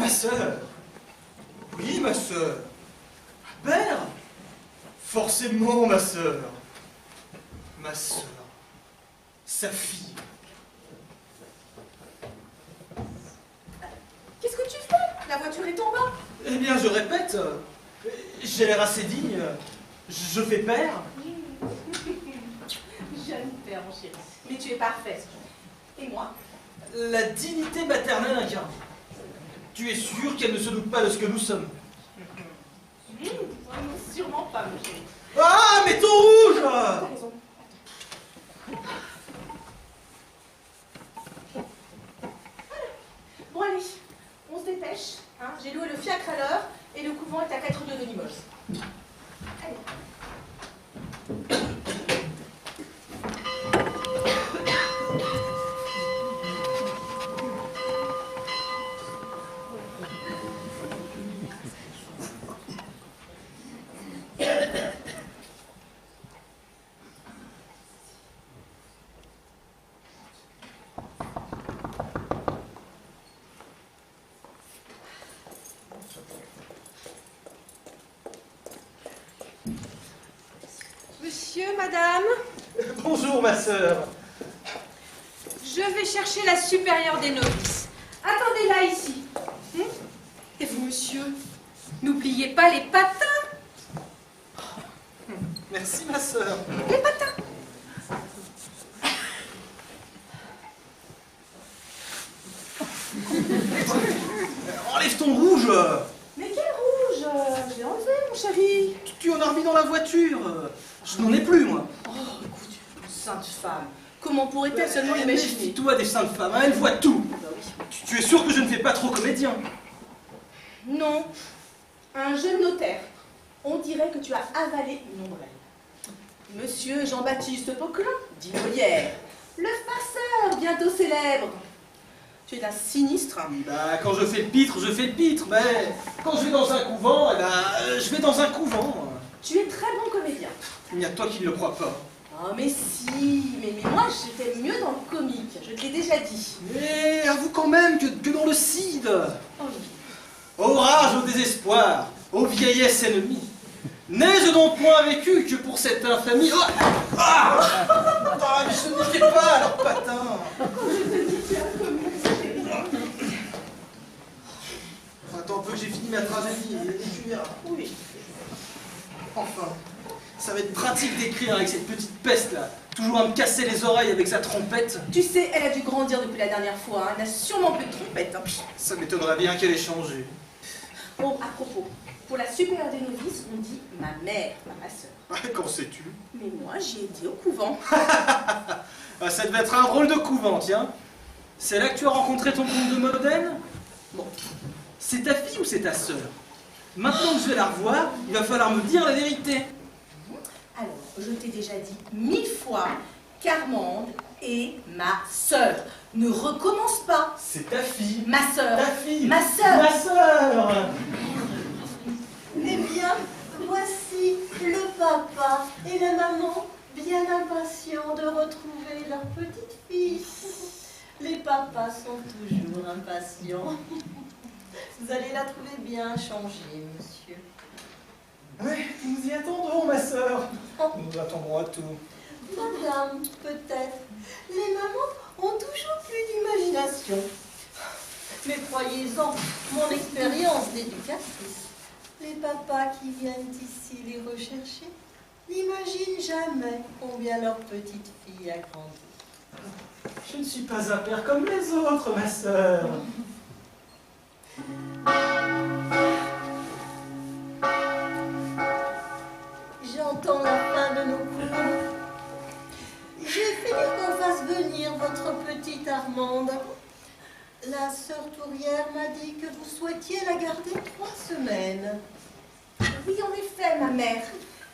ma sœur. Oui, ma sœur. Père. Forcément, ma sœur. Ma sœur. Sa fille. Qu'est-ce que tu fais? La voiture est en bas. Eh bien, je répète, j'ai l'air assez digne. Je fais père. Jeune père, mon chéri. Mais tu es parfait. Et moi? La dignité maternelle incarnée. Tu es sûr qu'elle ne se doute pas de ce que nous sommes? Sûrement pas, mon chéri. Ah, mais ton rouge! T'as raison. Bon, allez, on se dépêche. Hein. J'ai loué le fiacre à l'heure et le couvent est à 4 lieues de Limoges. Allez. Monsieur, madame, Bonjour, ma sœur. je vais chercher la supérieure des novices. Attendez-la ici. Et vous, monsieur, n'oubliez pas les patins. Merci, ma sœur. Les patins. Enlève ton rouge. Mais quel rouge? Je l'ai enlevé, mon chéri. Tu en as remis dans la voiture. Je n'en ai plus, moi. Oh, écoute, sainte femme. Comment pourrait-elle seulement imaginer? Méfie-toi des saintes femmes, hein, elles voient tout. Bah oui. Tu es sûr que je ne fais pas trop comédien? Non, un jeune notaire. On dirait que tu as avalé une ombrelle. Monsieur Jean-Baptiste Poquelin, dit Molière, le farceur bientôt célèbre. Tu es un sinistre. Bah, quand je fais le pitre, je fais le pitre. Mais quand je vais dans un couvent, eh ben, je vais dans un couvent. Tu es très bon comédien. Il n'y a que toi qui ne le crois pas. Oh mais si, mais moi j'étais mieux dans le comique, je te l'ai déjà dit. Mais avoue quand même que dans le cid. Oh oui. Ô rage, au désespoir, ô vieillesse ennemie, n'ai-je donc point vécu que pour cette infamie? Oh ah ah, mais je n'y fais pas, alors patin. Attends un peu, j'ai fini ma tragédie et tu verras. Oui. Enfin, ça va être pratique d'écrire avec cette petite peste là, toujours à me casser les oreilles avec sa trompette. Tu sais, elle a dû grandir depuis la dernière fois, hein. Elle n'a sûrement plus de trompette. Hein. Ça m'étonnerait bien qu'elle ait changé. Oh, à propos, pour la supérieure des novices, on dit ma mère, pas ma soeur. Qu'en sais-tu? Mais moi, j'y ai dit au couvent. Ah, ça devait être un drôle de couvent, tiens. C'est là que tu as rencontré ton comte de Modène? Bon, c'est ta fille ou c'est ta sœur? Maintenant que je vais la revoir, il va falloir me dire la vérité. Alors, je t'ai déjà dit 1000 fois qu'Armande est ma sœur. Ne recommence pas. C'est ta fille. Ma sœur. Ta fille. Ma sœur. Ma sœur. Eh bien, voici le papa et la maman bien impatients de retrouver leur petite fille. Les papas sont toujours impatients. Vous allez la trouver bien changée, monsieur. Oui, nous y attendrons, ma sœur. Oh. Nous attendrons à tout. Madame, peut-être. Les mamans ont toujours plus d'imagination. Mais croyez-en, mon expérience d'éducatrice, les papas qui viennent ici les rechercher n'imaginent jamais combien leur petite fille a grandi. Je ne suis pas un père comme les autres, ma sœur. J'entends la fin de nos cours. J'ai fallu qu'on fasse venir votre petite Armande. La sœur Tourière m'a dit que vous souhaitiez la garder 3 semaines. Oui, en effet, ma mère.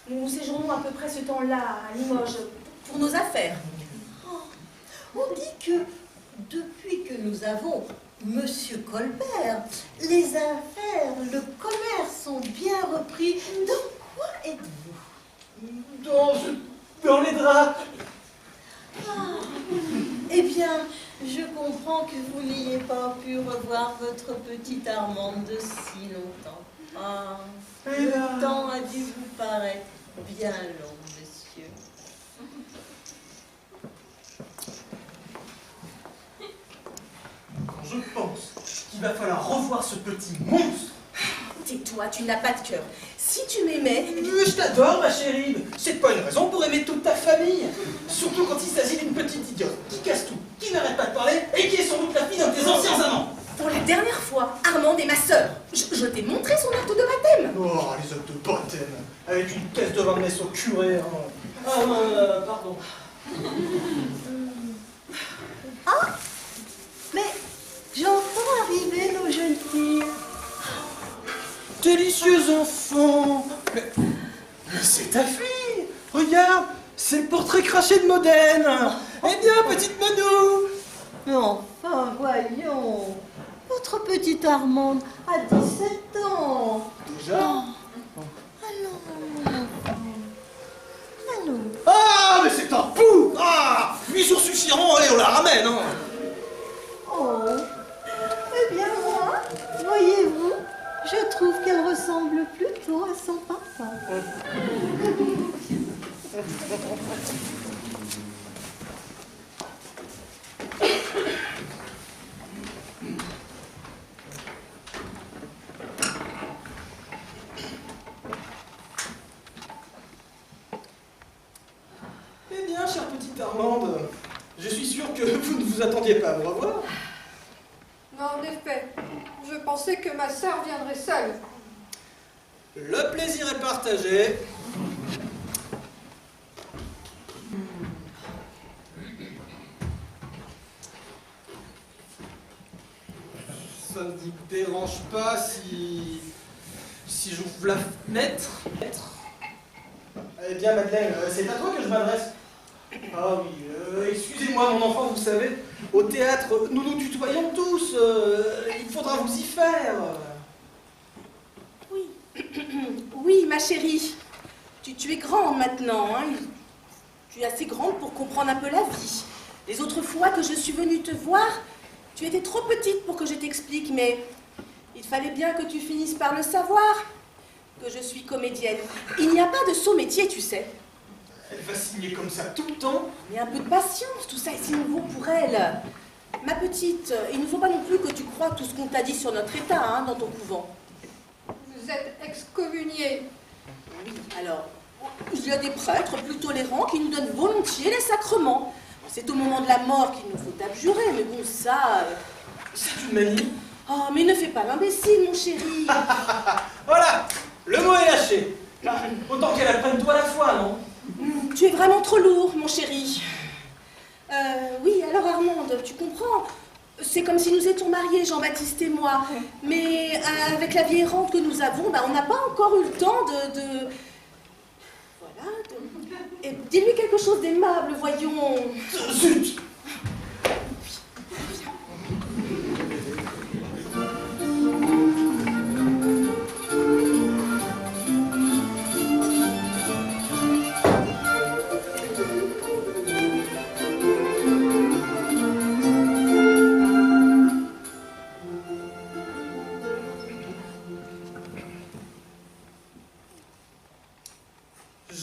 Nous séjournons à peu près ce temps-là à Limoges pour nos affaires. Oh, on dit que depuis que nous avons Monsieur Colbert, les affaires, le commerce sont bien repris. Dans quoi êtes-vous? Dans les draps. Ah, eh bien, bien, je comprends que vous n'ayez pas pu revoir votre petite Armande de si longtemps. Ah, le temps a dû vous paraître bien long, monsieur. Quand je pense qu'il va falloir revoir ce petit monstre. Tais-toi, tu n'as pas de cœur. Si tu m'aimais... Je t'adore, ma chérie. C'est pas une raison pour aimer toute ta famille. Surtout quand il s'agit d'une petite idiote qui casse tout, qui n'arrête pas de parler et qui est sans doute la fille d'un de tes anciens amants. Pour la dernière fois, Armande est ma sœur. Je t'ai montré son acte de baptême. Oh, les actes de baptême. Avec une caisse de vin de messe au curé. Hein. Pardon. Ah, mais j'entends arriver nos jeunes filles. Délicieux enfant. Mais c'est ta fille. Regarde, c'est le portrait craché de Modène. Eh bien, petite Manou. Mais enfin, voyons. Votre petite Armande a 17 ans. Déjà? Ah non, mon enfant. Ah non. Ah, mais c'est un pou. Ah, 8 jours suffiront, allez, on la ramène. Hein. Oh. Eh bien, moi, voyez-vous, je trouve qu'elle ressemble plutôt à son papa. Eh bien, chère petite Armande, je suis sûr que vous ne vous attendiez pas à me revoir. Non, en effet, je pensais que ma sœur viendrait seule. Le plaisir est partagé. Ça ne vous dérange pas si j'ouvre la fenêtre? Eh bien, Madeleine, c'est à toi que je m'adresse. Ah oui, excusez-moi mon enfant, vous savez, au théâtre, nous nous tutoyons tous, il faudra vous y faire. Oui. Oui, ma chérie. Tu es grande maintenant, hein. Tu es assez grande pour comprendre un peu la vie. Les autres fois que je suis venue te voir, tu étais trop petite pour que je t'explique, mais il fallait bien que tu finisses par le savoir, que je suis comédienne. Il n'y a pas de saut métier, tu sais. Elle va signer comme ça tout le temps. Mais un peu de patience, tout ça est si nouveau pour elle. Ma petite, il ne faut pas non plus que tu croies tout ce qu'on t'a dit sur notre état, hein, dans ton couvent. Vous êtes excommuniée. Oui, alors, il y a des prêtres plus tolérants qui nous donnent volontiers les sacrements. C'est au moment de la mort qu'il nous faut abjurer, mais bon, ça... C'est une manie. Oh, mais ne fais pas l'imbécile, mon chéri. Voilà, le mot est lâché. Autant qu'elle apprenne toi à la fois, non? Tu es vraiment trop lourd, mon chéri. Oui, alors Armande, tu comprends? C'est comme si nous étions mariés, Jean-Baptiste et moi. Mais avec la vie errante que nous avons, on n'a pas encore eu le temps de... Voilà, Et dis-lui quelque chose d'aimable, voyons. Zut!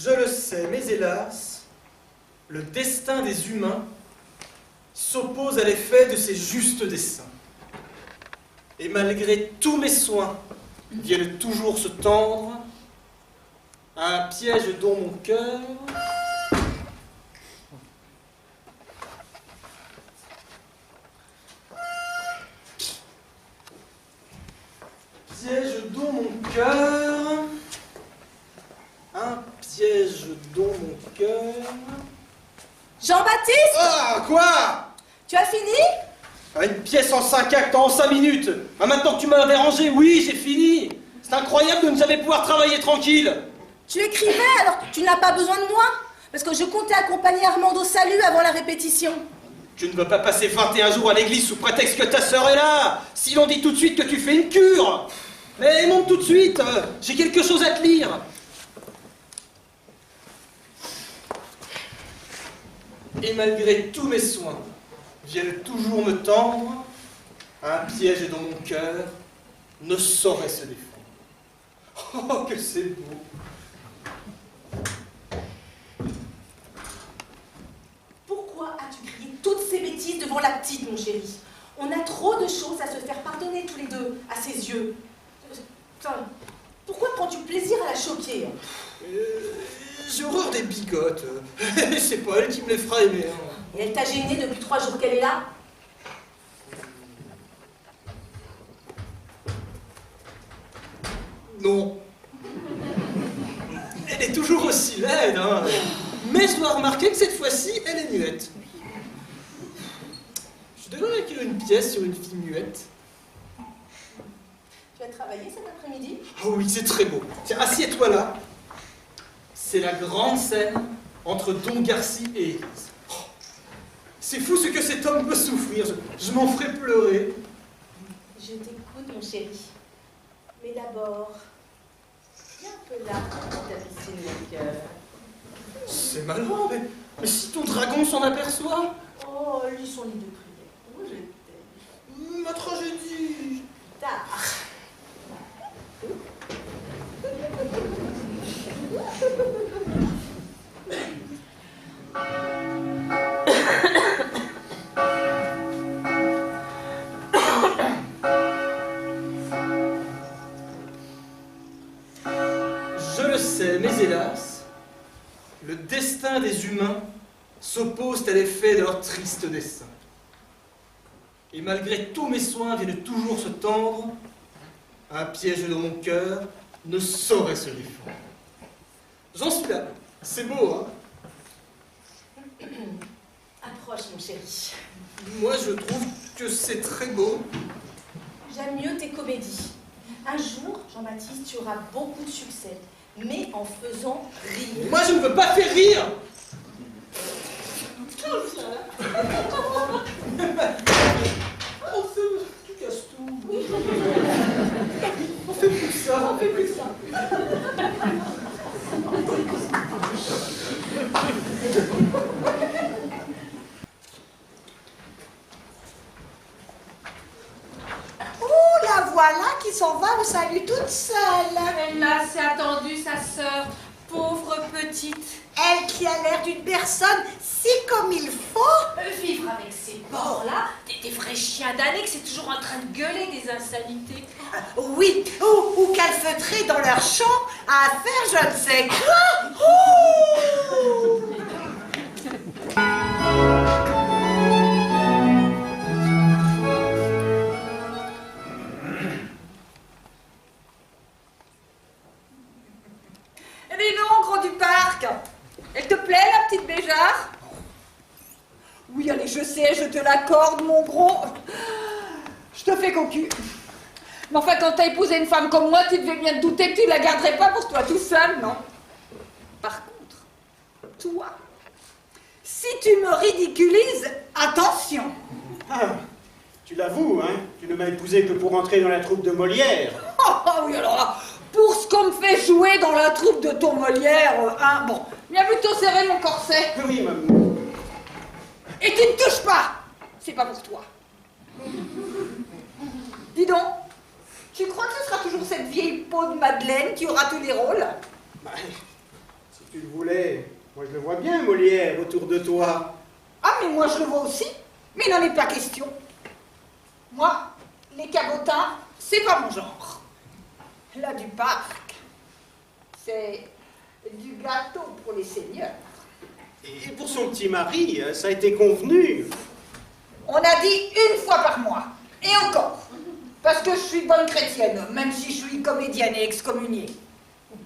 Je le sais, mais hélas, le destin des humains s'oppose à l'effet de ces justes desseins. Et malgré tous mes soins, viennent toujours se tendre à un piège dont mon cœur un piège dont mon cœur... Jean-Baptiste, Ah, quoi? tu as fini? Ah, une pièce en 5 actes en 5 minutes. Ah, maintenant que tu m'as dérangé, oui, j'ai fini. C'est incroyable de ne jamais pouvoir travailler tranquille. Tu écrivais alors que tu n'as pas besoin de moi? Parce que je comptais accompagner Armande au salut avant la répétition. Tu ne veux pas passer 21 jours à l'église sous prétexte que ta sœur est là. Sinon, dis tout de suite que tu fais une cure. Mais monte tout de suite, j'ai quelque chose à te lire. Et malgré tous mes soins, viennent toujours me tendre, un piège est dans mon cœur, ne saurait se défendre. Oh, que c'est beau! Pourquoi as-tu crié toutes ces bêtises devant la petite, mon chéri? On a trop de choses à se faire pardonner tous les deux, à ses yeux. Enfin, pourquoi prends-tu plaisir à la choquer? J'ai horreur des bigotes. C'est pas elle qui me les fera aimer. Et elle t'a gêné depuis 3 jours qu'elle est là? Non. Elle est toujours aussi laide, hein. Mais je dois remarquer que cette fois-ci, elle est muette. Je devrais écrire une pièce sur une fille muette. Tu as travaillé cet après-midi? Oh oui, c'est très beau. Tiens, assieds-toi là. C'est la grande scène entre Don Garci et Élise. Oh, c'est fou ce que cet homme peut souffrir. Je m'en ferai pleurer. Je t'écoute, mon chéri. Mais d'abord, viens un peu là pour ta piscine de cœur. C'est malin, mais si ton dragon s'en aperçoit. Oh, lis son livre de prière. Oh, je t'aime. Ma tragédie. Tard. Je le sais, mais hélas, le destin des humains s'oppose à l'effet de leur triste dessein. Et malgré tous mes soins viennent toujours se tendre, un piège dans mon cœur ne saurait se défendre. J'en suis là, c'est beau, hein? Approche, mon chéri. Moi, je trouve que c'est très beau. J'aime mieux tes comédies. Un jour, Jean-Baptiste, tu auras beaucoup de succès, mais en faisant rire. Moi, je ne veux pas faire rire. Tu casses tout. On fait plus ça. On fait plus ça. Oh, la voilà qui s'en va au salut toute seule. Elle là, s'est attendue, sa sœur, pauvre petite. Elle qui a l'air d'une personne si comme il faut. Vivre avec ces porcs-là, des vrais chiens damnés que c'est toujours en train de gueuler des insanités. Oui, ou calfeutrer dans leur champ à faire je ne sais quoi. Oh. Dis donc, gros du parc. Elle te plaît, la petite Béjart? Oui, allez, je sais, je te l'accorde, mon gros. Je te fais cocu. Mais enfin, quand t'as épousé une femme comme moi, tu devais bien te douter que tu la garderais pas pour toi tout seul, non? Par contre, toi, si tu me ridiculises, attention. Ah, tu l'avoues, hein? Tu ne m'as épousé que pour entrer dans la troupe de Molière. Oh, oui, alors là, pour ce qu'on me fait jouer dans la troupe de ton Molière, hein, bon, viens plutôt serrer mon corset. Oui, maman. Et tu ne touches pas. C'est pas pour toi. Dis donc, tu crois que ce sera toujours cette vieille peau de Madeleine qui aura tous les rôles? Bah, si tu le voulais, moi je le vois bien, Molière, autour de toi. Ah, mais moi je le vois aussi. Mais il n'en est pas question. Moi, les cabotins, c'est pas mon genre. Là, du parc, c'est du gâteau pour les seigneurs. Et pour son petit mari, ça a été convenu. On a dit une fois par mois. Et encore. Parce que je suis bonne chrétienne, même si je suis comédienne et excommuniée.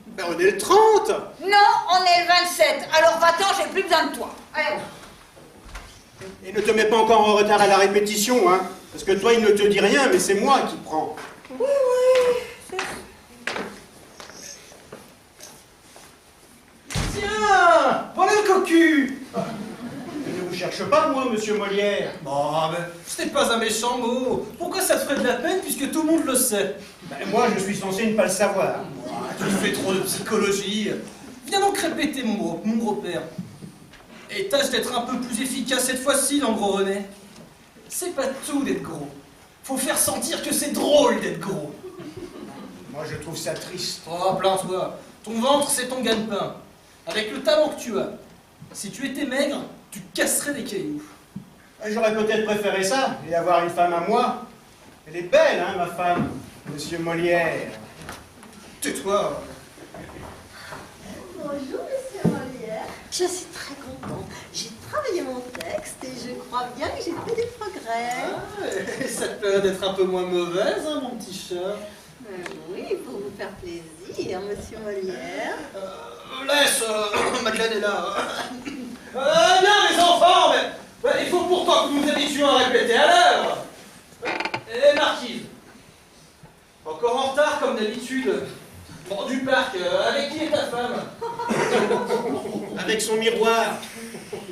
Ben, on est le 30. Non, on est le 27. Alors va-t'en, j'ai plus besoin de toi. Allez. Et ne te mets pas encore en retard à la répétition, hein. Parce que toi, il ne te dit rien, mais c'est moi qui prends. Oui, oui. Tiens, voilà le cocu. Je ne vous cherche pas, moi, monsieur Molière. Bon, mais ce n'est pas un méchant mot. Pourquoi ça te ferait de la peine puisque tout le monde le sait? Ben, moi, je suis censé ne pas le savoir. Tu fais trop de psychologie. Viens donc répéter mon gros père. Et tâche d'être un peu plus efficace cette fois-ci, l'en gros René. c'est pas tout d'être gros. Faut faire sentir que c'est drôle d'être gros. Moi, je trouve ça triste. Oh, plains-toi. Ton ventre, c'est ton gagne-pain. Avec le talent que tu as, si tu étais maigre, tu casserais des cailloux. J'aurais peut-être préféré ça, et avoir une femme à moi. Elle est belle, hein, ma femme, Monsieur Molière. Tais-toi. Bonjour, monsieur Molière. Je suis très contente. J'ai travaillé mon texte et je crois bien que j'ai fait des progrès. Ah, ça te plaît d'être un peu moins mauvaise, hein, mon petit chat. Oui, pour vous faire plaisir, monsieur Molière. Laisse, Madeleine est là. Bien, les enfants, mais il faut pourtant que nous nous habituions à répéter à l'heure. Et Marquise, encore en retard comme d'habitude. Bon, du parc, avec qui est ta femme? Avec son miroir.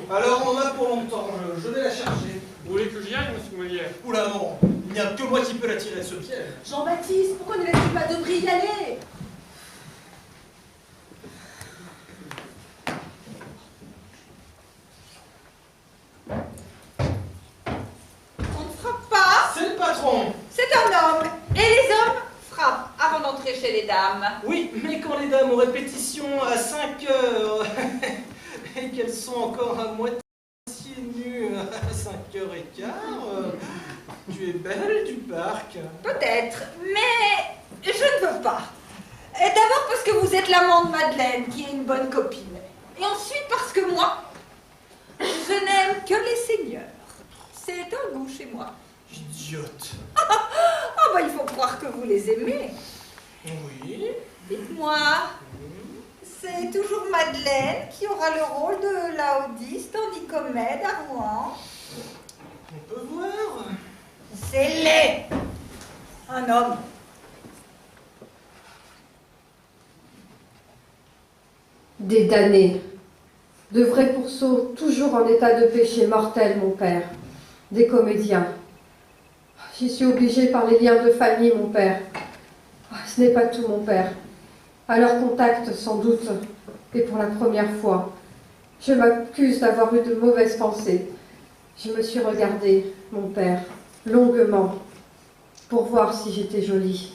Alors on en a pour longtemps, je vais la chercher. Vous voulez que j'y aille, monsieur Molière? Oula non, il n'y a que moi qui peux la tirer de ce piège. Jean-Baptiste, pourquoi ne laisses-tu pas Dobril y aller? On ne frappe pas. C'est le patron. C'est un homme. Et les hommes frappent avant d'entrer chez les dames. Oui, mais quand les dames ont répétition à 5 heures et qu'elles sont encore à moitié nues à 5h15, tu es belle du parc. Peut-être, mais je ne veux pas. Et d'abord parce que vous êtes l'amant de Madeleine, qui est une bonne copine. Et ensuite parce que moi, je n'aime que les seigneurs. C'est un goût chez moi. Idiote. Ah bah il faut croire que vous les aimez. Oui. Dites-moi, c'est toujours Madeleine qui aura le rôle de Laodice dans Nicomède à Rouen. On peut voir. C'est laid. Un homme. Des damnés. De vrais pourceaux, toujours en état de péché mortel, mon père. Des comédiens. J'y suis obligée par les liens de famille, mon père. Ce n'est pas tout, mon père. À leur contact, sans doute, et pour la première fois, je m'accuse d'avoir eu de mauvaises pensées. Je me suis regardée, mon père, longuement, pour voir si j'étais jolie.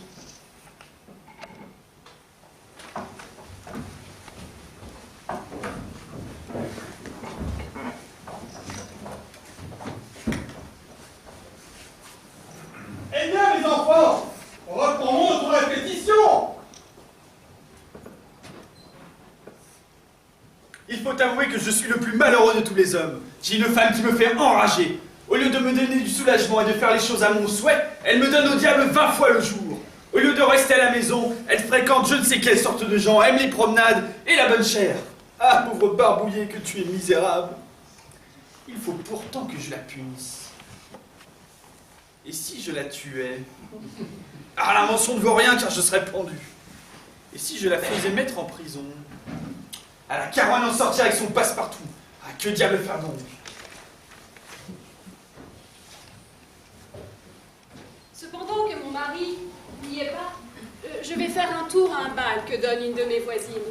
Eh bien, les enfants, reprenons notre répétition. Il faut avouer que je suis le plus malheureux de tous les hommes. J'ai une femme qui me fait enrager. Au lieu de me donner du soulagement et de faire les choses à mon souhait, elle me donne au diable 20 fois le jour. Au lieu de rester à la maison, elle fréquente je ne sais quelle sorte de gens, aime les promenades et la bonne chère. Ah, pauvre barbouillé, que tu es misérable. Il faut pourtant que je la punisse. Et si je la tuais? Ah, l'invention ne vaut rien car je serais pendu. Et si je la faisais mettre en prison? Ah, la Caroline en sortir avec son passe-partout. Ah, que diable faire donc? Cependant que mon mari n'y est pas, je vais faire un tour à un bal que donne une de mes voisines.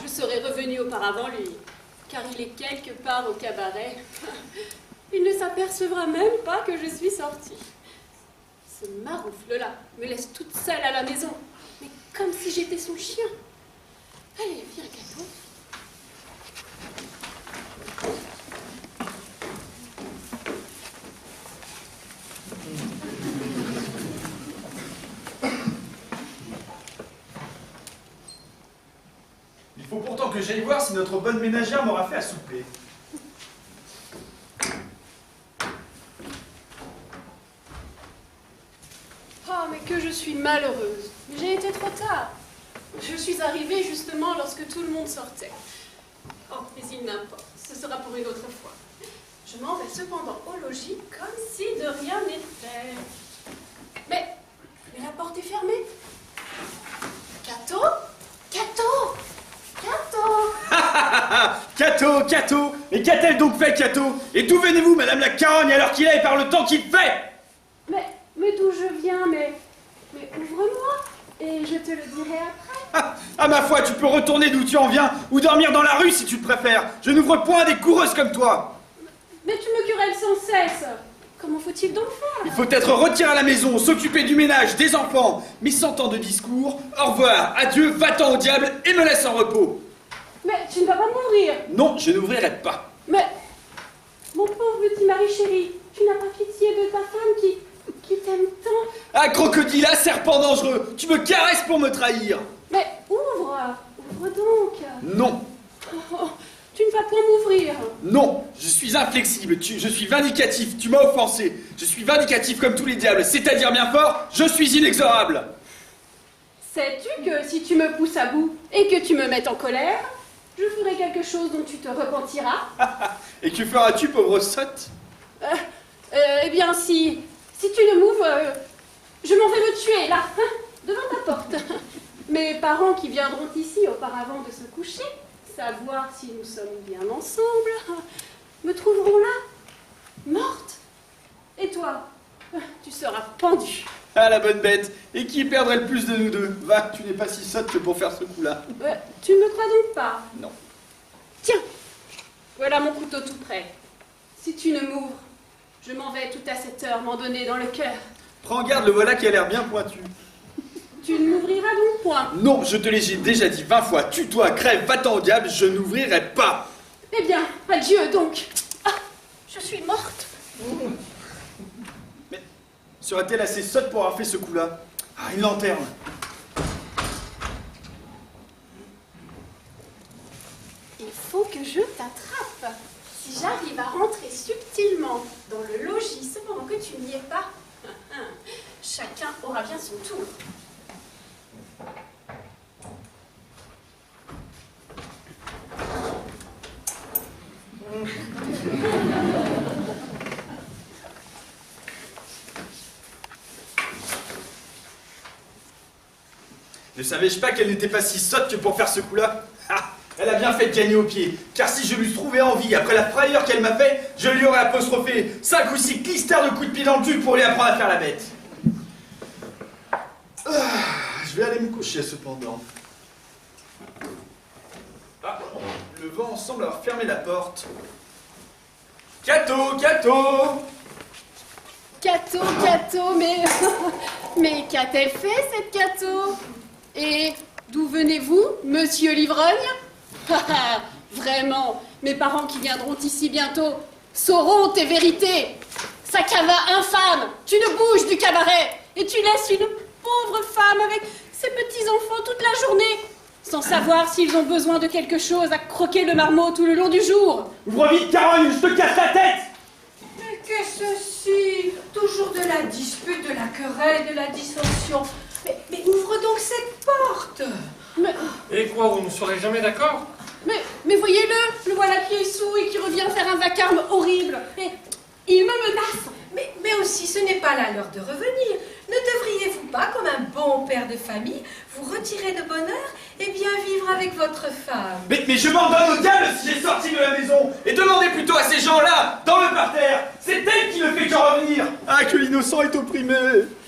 Je serais revenue auparavant, lui, car il est quelque part au cabaret. Il ne s'apercevra même pas que je suis sortie. Ce maroufle-là me laisse toute seule à la maison, mais comme si j'étais son chien. Allez, viens, Cato. Il faut pourtant que j'aille voir si notre bonne ménagère m'aura fait à souper. Oh, mais que je suis malheureuse. J'ai été trop tard. Je suis arrivée justement lorsque tout le monde sortait. Oh, mais il n'importe. Ce sera pour une autre fois. Je m'en vais cependant au logis comme si de rien n'était. Mais la porte est fermée. Cato? Cato? Cato? Cato! Mais qu'a-t-elle donc fait, Cato? Et d'où venez-vous, Madame la Carogne, alors qu'il est et par le temps qu'il fait? Mais d'où je viens, mais ouvre-moi, et je te le dirai après. Ah, ma foi, tu peux retourner d'où tu en viens, ou dormir dans la rue si tu le préfères. Je n'ouvre point à des coureuses comme toi. Mais tu me querelles sans cesse. Comment faut-il donc faire? Il faut être retiré à la maison, s'occuper du ménage, des enfants. Mais 100 ans de discours, au revoir, adieu, va-t'en au diable et me laisse en repos. Mais tu ne vas pas m'ouvrir. Non, je n'ouvrirai pas. Mais, mon pauvre petit mari chéri, tu n'as pas pitié de ta femme qui t'aime tant. Ah, crocodile, ah, serpent dangereux, tu me caresses pour me trahir. Mais ouvre donc. Non, Oh, tu ne vas pas m'ouvrir. non, je suis inflexible, je suis vindicatif, tu m'as offensé. Je suis vindicatif comme tous les diables, c'est-à-dire bien fort, je suis inexorable. Sais-tu que si tu me pousses à bout et que tu me mettes en colère, je ferai quelque chose dont tu te repentiras? Et que feras-tu, pauvre sotte? Eh bien, si tu ne m'ouvres, je m'en vais me tuer, là, hein, devant ta porte. Mes parents qui viendront ici auparavant de se coucher, savoir si nous sommes bien ensemble, me trouveront là, morte. Et toi, tu seras pendue. Ah, la bonne bête. Et qui perdrait le plus de nous deux? Va, tu n'es pas si sotte que pour faire ce coup-là. Tu ne me crois donc pas? Non. Tiens, voilà mon couteau tout prêt. Si tu ne m'ouvres, je m'en vais tout à cette heure m'en donner dans le cœur. Prends garde, le voilà qui a l'air bien pointu. Tu ne m'ouvriras donc point? Non, je te l'ai déjà dit 20 fois. Tue-toi, crève, va-t'en au diable, je n'ouvrirai pas. Eh bien, adieu donc. Ah, je suis morte. Mais serait-elle assez sotte pour avoir fait ce coup-là? Ah, une lanterne. Il faut que je t'attrape. Si j'arrive à rentrer subtilement dans le logis cependant que tu n'y es pas, chacun aura bien son tour. Ne savais-je pas qu'elle n'était pas si sotte que pour faire ce coup-là? Ah, elle a bien fait de gagner au pied, car si je l'eusse trouvée en vie après la frayeur qu'elle m'a fait, je lui aurais apostrophé 5 ou 6 clistères de coups de pied dans le cul pour lui apprendre à faire la bête. Ah, je vais aller me coucher cependant. Ah, le vent semble avoir fermé la porte. Cato, Cato! Cato, mais qu'a-t-elle fait, cette Cato? Et d'où venez-vous, monsieur l'ivrogne? Vraiment, mes parents qui viendront ici bientôt sauront tes vérités. Sakava infâme, tu ne bouges du cabaret et tu laisses une pauvre femme avec ses petits-enfants toute la journée, sans savoir s'ils ont besoin de quelque chose à croquer le marmot tout le long du jour. Ouvre vite, Caroline, je te casse la tête! Mais qu'est-ce que ceci? Toujours de la dispute, de la querelle, de la dissension. Mais ouvre donc cette porte. Et quoi, vous ne serez jamais d'accord? Mais voyez-le, le voilà qui est sourd et qui revient faire un vacarme horrible. Et il me menace. Mais aussi, ce n'est pas là l'heure de revenir. Ne devriez-vous pas, comme un bon père de famille, vous retirer de bonne heure et bien vivre avec votre femme? Mais je m'en donne au diable si j'ai sorti de la maison. Et demandez plutôt à ces gens-là, dans le parterre. C'est elle qui ne fait qu'en revenir. Ah, que l'innocent est opprimé.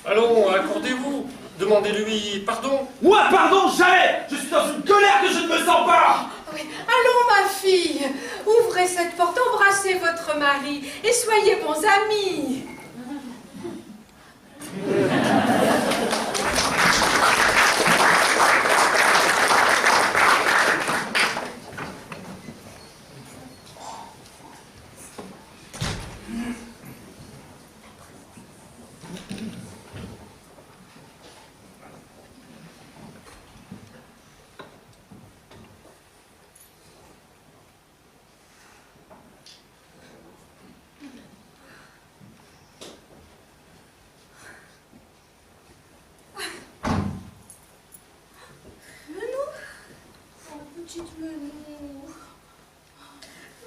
Allons, accordez-vous. Demandez-lui pardon. Moi, pardon, jamais. Je suis dans une colère que je ne me sens pas. Oui. Allons, ma fille, ouvrez cette porte, embrassez votre mari et soyez bons amis.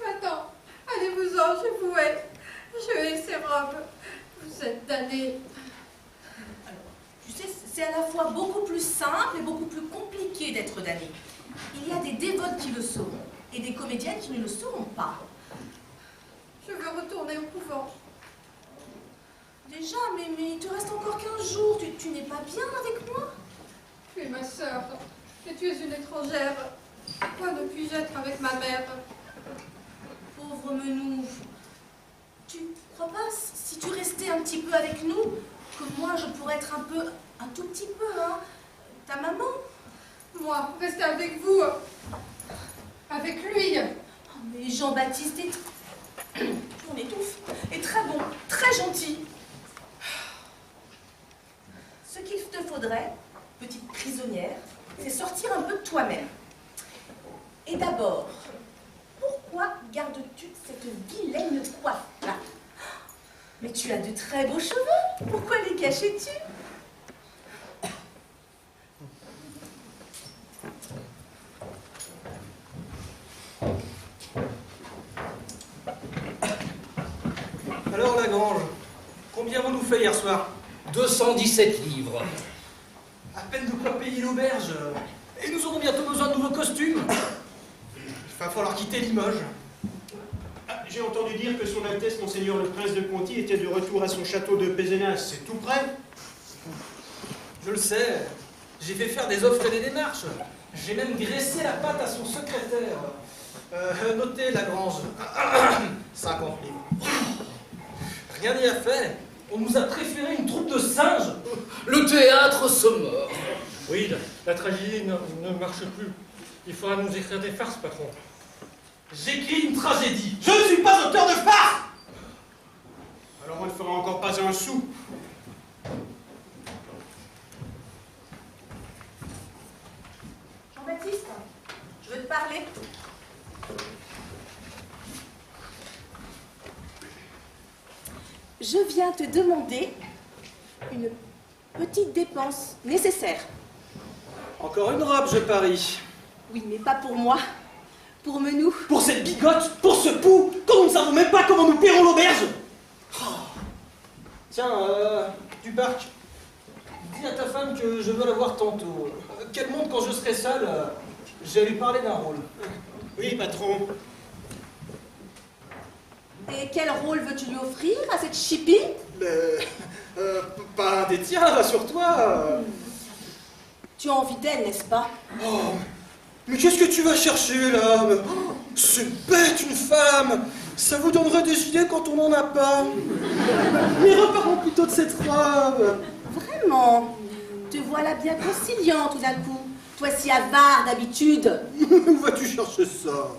Maintenant, allez-vous-en, je vous hais. Je hais ces robes. Vous êtes damnés. Alors, tu sais, c'est à la fois beaucoup plus simple et beaucoup plus compliqué d'être damné. Il y a des dévotes qui le sauront et des comédiennes qui ne le sauront pas. Je veux retourner au couvent. Déjà, mais il te reste encore 15 jours. Tu n'es pas bien avec moi? Tu es ma sœur et tu es une étrangère. Pourquoi ne puis-je être avec ma mère? Pauvre Menou. Tu crois pas, si tu restais rester un petit peu avec nous, que moi je pourrais être un tout petit peu, hein, ta maman. Moi, rester avec vous, avec lui. Oh, mais Jean-Baptiste est... On étouffe. Est très bon, très gentil. Ce qu'il te faudrait, petite prisonnière, c'est sortir un peu de toi-même. Et d'abord, pourquoi gardes-tu cette vilaine coiffe-là? Mais tu as de très beaux cheveux, pourquoi les cachais-tu? Alors Lagrange, combien vous nous fait hier soir? 217 livres. À peine de quoi payer l'auberge. Et nous aurons bientôt besoin de nouveaux costumes. Il va falloir quitter Limoges. Ah, j'ai entendu dire que son Altesse, Monseigneur le Prince de Conti, était de retour à son château de Pézenas. C'est tout près? Je le sais. J'ai fait faire des offres et des démarches. J'ai même graissé la patte à son secrétaire. Notez, Lagrange. 50 livres. Rien n'y a fait. On nous a préféré une troupe de singes. Le théâtre se meurt. Oui, la tragédie ne marche plus. Il faudra nous écrire des farces, patron. J'écris une tragédie. Je ne suis pas auteur de farce. Alors on ne fera encore pas un sou. Jean-Baptiste, je veux te parler. Je viens te demander une petite dépense nécessaire. Encore une robe, je parie. Oui, mais pas pour moi, pour Menou. Pour cette bigote, pour ce pou, quand nous ne savons même pas comment nous paierons l'auberge. Tiens, Duparc, dis à ta femme que je veux la voir tantôt. Qu'elle monte quand je serai seul. Je vais lui parler d'un rôle. Oui, patron. Et quel rôle veux-tu lui offrir à cette chipie? Pas un des tiens, rassure-toi. Tu as envie d'elle, n'est-ce pas? Oh, mais qu'est-ce que tu vas chercher là? C'est bête une femme. Ça vous donnerait des idées quand on n'en a pas. Mais reparlons plutôt de cette robe. Vraiment? Te voilà bien conciliant tout d'un coup. Toi si avare d'habitude. Où vas-tu chercher ça?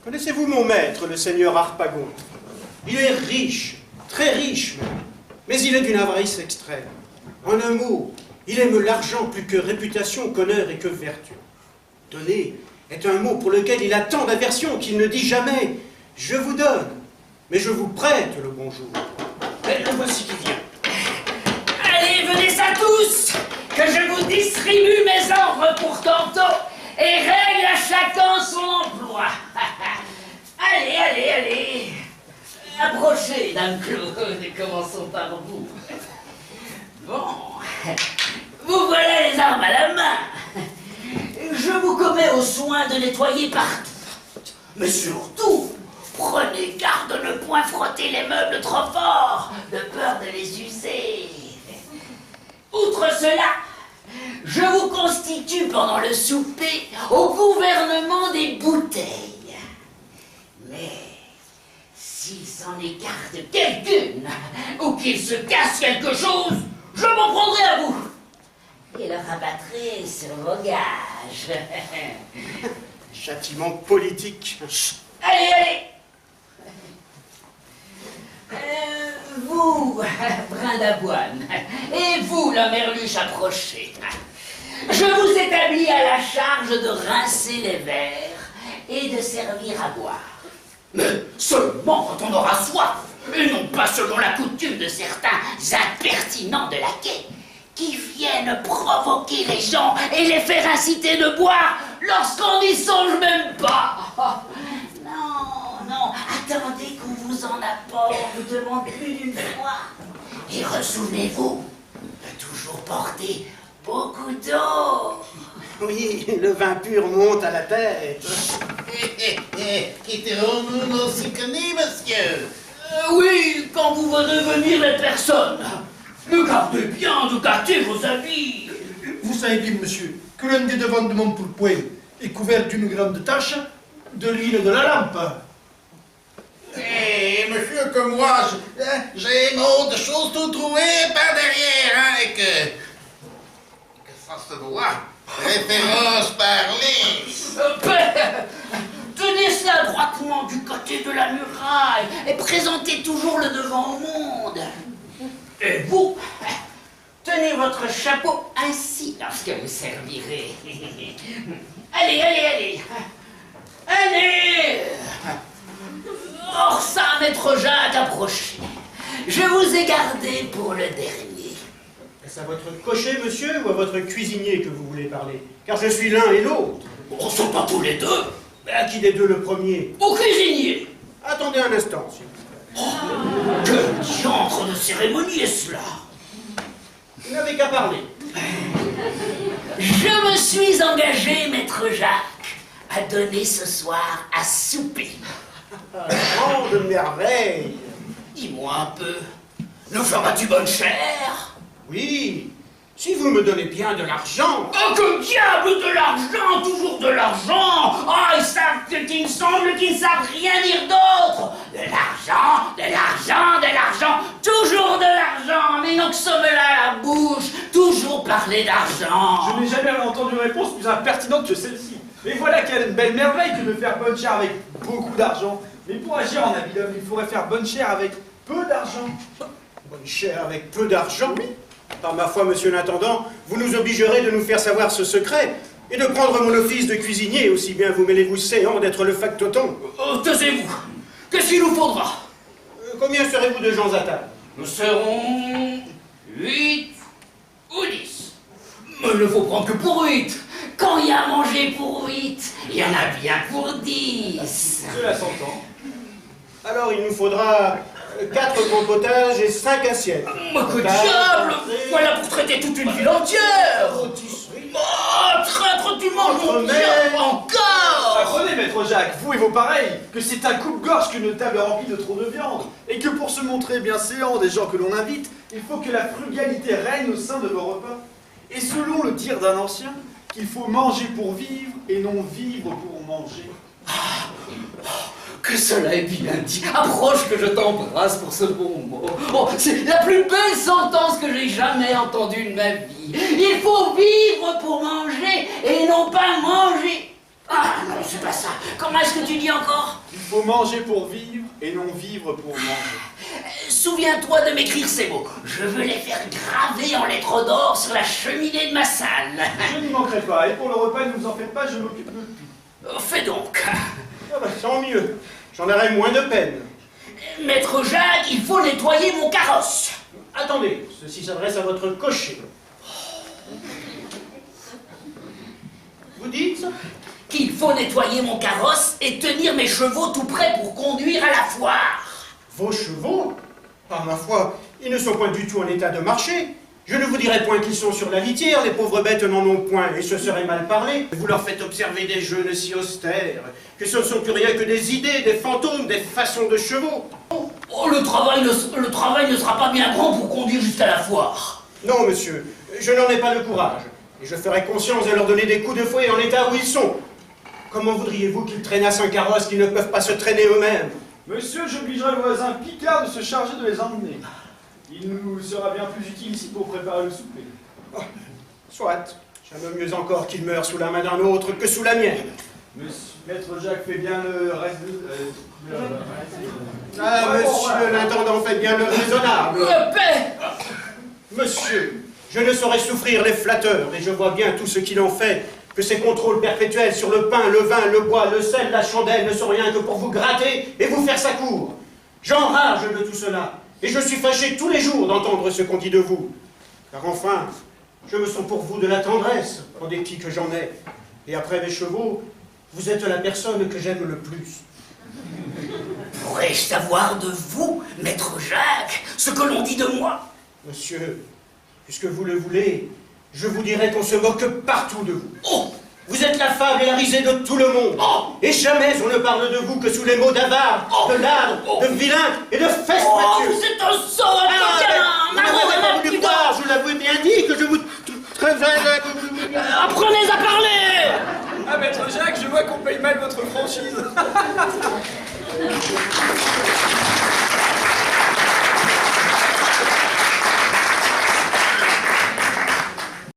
Connaissez-vous mon maître, le seigneur Harpagon? Il est riche, très riche même, mais il est d'une avarice extrême. En un mot, il aime l'argent plus que réputation, qu'honneur et que vertu. Donner est un mot pour lequel il a tant d'aversion qu'il ne dit jamais « je vous donne », mais je vous prête le bonjour. Et le voici qui vient. Allez, venez à tous, que je vous distribue mes ordres pour tantôt et règle à chacun son emploi. Allez, allez, allez. Approchez, Dame Claude, et commençons par vous. Bon, vous voilà les armes à la main. Je vous commets au soin de nettoyer partout. Mais surtout, prenez garde de ne point frotter les meubles trop fort, de peur de les user. Outre cela, je vous constitue pendant le souper au gouvernement des bouteilles. Mais s'il s'en écarte quelqu'une, ou qu'il se casse quelque chose, je m'en prendrai à vous et le rabattrai sur vos gages. Châtiment politique. Allez, allez. Vous, brin d'avoine, et vous, la merluche approchée, je vous établis à la charge de rincer les verres et de servir à boire. Mais seulement quand on aura soif, et non pas selon la coutume de certains impertinents de laquais, qui viennent provoquer les gens et les faire inciter de boire lorsqu'on n'y songe même pas. Non, non, attendez qu'on vous en apporte, je vous demande plus d'une fois. Et ressouvenez-vous de toujours porter beaucoup d'eau. Oui, le vin pur monte à la tête. Quitterons-nous nos synchronies, monsieur? Oui, quand vous venez venir les personnes. Ne gardez bien de gâter vos habits. Vous savez bien, monsieur, que l'un des devants de mon pourpoint est couvert d'une grande tache de l'huile de la lampe. Eh, monsieur, que moi, j'ai autre chose tout trouvé par derrière, hein, et que ça se voit. Référence parlée. Père, tenez cela droitement du côté de la muraille et présentez toujours le devant au monde. Et vous, tenez votre chapeau ainsi lorsque vous servirez. Allez, allez, allez. Allez. Or ça, maître Jacques, approchez. Je vous ai gardé pour le dernier. Est-ce à votre cocher, monsieur, ou à votre cuisinier que vous voulez parler? Car je suis l'un et l'autre. On ne sont pas tous les deux. Mais à qui des deux le premier? Au cuisinier. Attendez un instant, s'il vous plaît. Que diantre de cérémonie est cela? Vous n'avez qu'à parler. Je me suis engagé, maître Jacques, à donner ce soir à souper. Grande merveille. Dis-moi un peu, nous feras-tu bonne chère? Oui, si vous me donnez bien de l'argent. Oh, que diable de l'argent, toujours de l'argent. Ah, ils savent qu'il me semble qu'ils ne savent rien dire d'autre. De l'argent, de l'argent, de l'argent, toujours de l'argent. Mais non que ça me là la bouche, toujours parler d'argent. Je n'ai jamais entendu une réponse plus impertinente que celle-ci. Mais voilà quelle belle merveille que de faire bonne chère avec beaucoup d'argent. Mais pour agir en habit d'homme, il faudrait faire bonne chère avec peu d'argent. Bonne chère avec peu d'argent? Oui. Par ma foi, monsieur l'intendant, vous nous obligerez de nous faire savoir ce secret et de prendre mon office de cuisinier, aussi bien vous mêlez-vous séant d'être le factotum. Taisez-vous. Qu'est-ce qu'il nous faudra? Combien serez-vous de gens à table? Nous serons 8 ou 10. Mais il ne faut prendre que pour 8. Quand il y a à manger pour 8, il y en a bien pour 10. Cela s'entend. Alors il nous faudra 4 gros potages et 5 assiettes. Mais que diable! Voilà pour traiter toute une ville entière! Oh, traître, tu manges mon bien encore! Apprenez, maître Jacques, vous et vos pareils, que c'est un coupe-gorge qu'une table remplie de trop de viande, et que pour se montrer bien séant des gens que l'on invite, il faut que la frugalité règne au sein de vos repas. Et selon le dire d'un ancien, qu'il faut manger pour vivre et non vivre pour manger. Que cela est bien dit. Approche que je t'embrasse pour ce bon mot. Oh, c'est la plus belle sentence que j'ai jamais entendue de ma vie. Il faut vivre pour manger et non pas manger. Ah non, c'est pas ça. Comment est-ce que tu dis encore? Il faut manger pour vivre et non vivre pour manger. Souviens-toi de m'écrire ces mots. Je veux les faire graver en lettres d'or sur la cheminée de ma salle. Je n'y manquerai pas. Et pour le repas, ne vous en faites pas, je m'occupe de tout. Fais donc. Ah bah, tant mieux. J'en aurai moins de peine. Maître Jacques, il faut nettoyer mon carrosse. Attendez, ceci s'adresse à votre cocher. Vous dites? Qu'il faut nettoyer mon carrosse et tenir mes chevaux tout prêts pour conduire à la foire. Vos chevaux? Par ma foi, ils ne sont point du tout en état de marcher. Je ne vous dirai point qu'ils sont sur la litière, les pauvres bêtes n'en ont point, et ce serait mal parler. Vous leur faites observer des jeûnes si austères, que ce ne sont plus rien que des idées, des fantômes, des façons de chevaux. Oh, le travail ne sera pas bien grand pour conduire jusqu'à la foire. Non, monsieur, je n'en ai pas le courage, et je ferai conscience de leur donner des coups de fouet en l'état où ils sont. Comment voudriez-vous qu'ils traînassent un carrosse qu'ils ne peuvent pas se traîner eux-mêmes? Monsieur, j'obligerai le voisin Picard de se charger de les emmener. Il nous sera bien plus utile ici pour préparer le souper. Oh, soit. J'aime mieux encore qu'il meure sous la main d'un autre que sous la mienne. Monsieur, maître Jacques fait bien le reste Ah, monsieur l'intendant fait bien le raisonnable. Paix! Monsieur, je ne saurais souffrir les flatteurs, et je vois bien tout ce qu'il en fait, que ces contrôles perpétuels sur le pain, le vin, le bois, le sel, la chandelle ne sont rien que pour vous gratter et vous faire sa cour. J'enrage de tout cela, et je suis fâché tous les jours d'entendre ce qu'on dit de vous. Car enfin, je me sens pour vous de la tendresse, pour des petits que j'en ai. Et après mes chevaux, vous êtes la personne que j'aime le plus. Pourrais-je savoir de vous, maître Jacques, ce que l'on dit de moi? Monsieur, puisque vous le voulez, je vous dirai qu'on se moque partout de vous. Oh! Vous êtes la fable et la risée de tout le monde. Et jamais on ne parle de vous que sous les mots d'avare, de ladre, de vilain et de fesse-Mathieu. C'est un sot, un coquin, vous n'avez pas voulu croire, je vous l'avais bien dit, que je vous... Apprenez à parler. Ah, maître Jacques, je vois qu'on paye mal votre franchise.